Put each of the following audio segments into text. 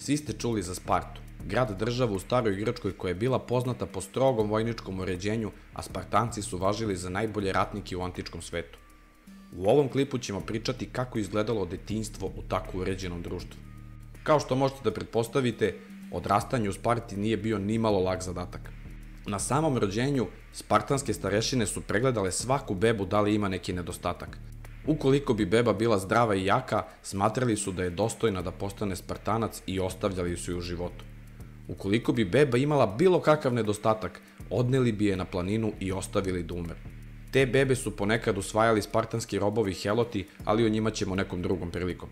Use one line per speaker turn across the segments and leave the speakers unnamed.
Svi ste čuli za Spartu, grad država u staroj Grčkoj koja je bila poznata po strogom vojničkom uređenju, a Spartanci su važili za najbolje ratnike u antičkom svetu. U ovom klipu ćemo pričati kako je izgledalo detinjstvo u tako uređenom društvu. Kao što možete da pretpostavite, odrastanje u Sparti nije bio nimalo lak zadatak. Na samom rođenju, spartanske starešine su pregledale svaku bebu da li ima neki nedostatak. Ukoliko bi beba bila zdrava i jaka, smatrali su da je dostojna da postane Spartanac i ostavljali su ju u životu. Ukoliko bi beba imala bilo kakav nedostatak, odneli bi je na planinu i ostavili da umre. Te bebe su ponekad usvajali spartanski robovi Heloti, ali o njima ćemo nekom drugom prilikom.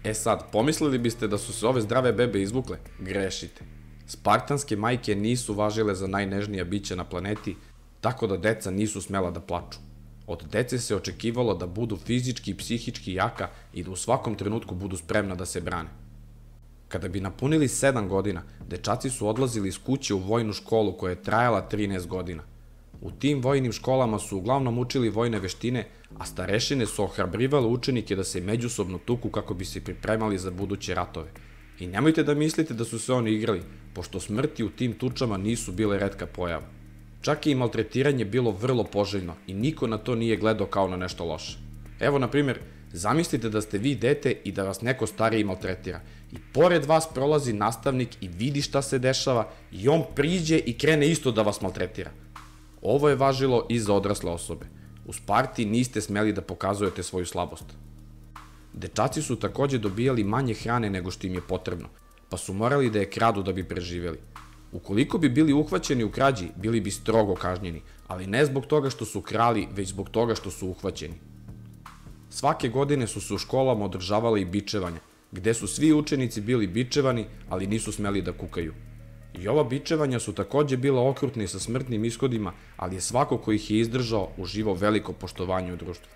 E sad, pomislili biste da su se ove zdrave bebe izvukle? Grešite. Spartanske majke nisu važile za najnežnija bića na planeti, tako da deca nisu smela da plaču. Od dece se očekivalo da budu fizički i psihički jaka i da u svakom trenutku budu spremna da se brane. Kada bi napunili 7 godina, dečaci su odlazili iz kuće u vojnu školu koja je trajala 13 godina. U tim vojnim školama su uglavnom učili vojne veštine, a starešine su ohrabrivale učenike da se međusobno tuku kako bi se pripremali za buduće ratove. I nemojte da mislite da su se oni igrali, pošto smrti u tim tučama nisu bile retka pojava. Čak je i maltretiranje bilo vrlo poželjno i niko na to nije gledao kao na nešto loše. Evo, na primjer, zamislite da ste vi dete i da vas neko stariji maltretira. I pored vas prolazi nastavnik i vidi šta se dešava i on priđe i krene isto da vas maltretira. Ovo je važilo i za odrasle osobe. U Sparti niste smeli da pokazujete svoju slabost. Dečaci su takođe dobijali manje hrane nego što im je potrebno, pa su morali da je kradu da bi preživeli. Ukoliko bi bili uhvaćeni u krađi, bili bi strogo kažnjeni, ali ne zbog toga što su krali, već zbog toga što su uhvaćeni. Svake godine su se u školama održavale i bičevanja, gde su svi učenici bili bičevani, ali nisu smeli da kukaju. I ova bičevanja su takođe bila okrutne sa smrtnim ishodima, ali je svako ko ih je izdržao uživao veliko poštovanje u društvu.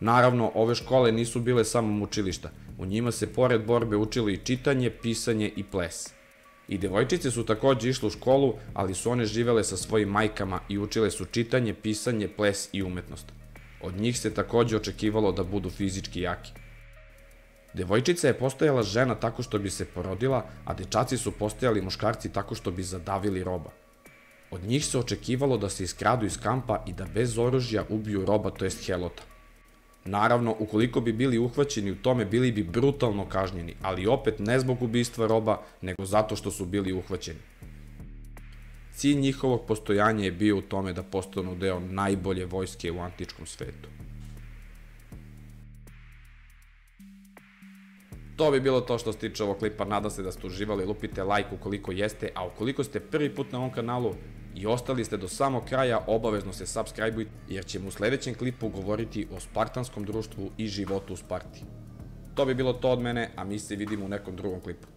Naravno, ove škole nisu bile samo mučilišta, u njima se pored borbe učilo i čitanje, pisanje i ples. I devojčice su takođe išle u školu, ali su one živele sa svojim majkama i učile su čitanje, pisanje, ples i umetnost. Od njih se takođe očekivalo da budu fizički jaki. Devojčica je postajala žena tako što bi se porodila, a dečaci su postajali muškarci tako što bi zadavili roba. Od njih se očekivalo da se iskradu iz kampa i da bez oružja ubiju roba, to jest Helota. Naravno, ukoliko bi bili uhvaćeni u tome, bili bi brutalno kažnjeni, ali opet ne zbog ubistva roba, nego zato što su bili uhvaćeni. Cilj njihovog postojanja je bio u tome da postanu deo najbolje vojske u antičkom svetu. To bi bilo to što se tiče ovog klipa, nadam se da ste uživali, lupite like ukoliko jeste, a ukoliko ste prvi put na ovom kanalu i ostali ste do samog kraja, obavezno se subscribe-ujte jer ćemo u sledećem klipu govoriti o spartanskom društvu i životu u Sparti. To bi bilo to od mene, a mi se vidimo u nekom drugom klipu.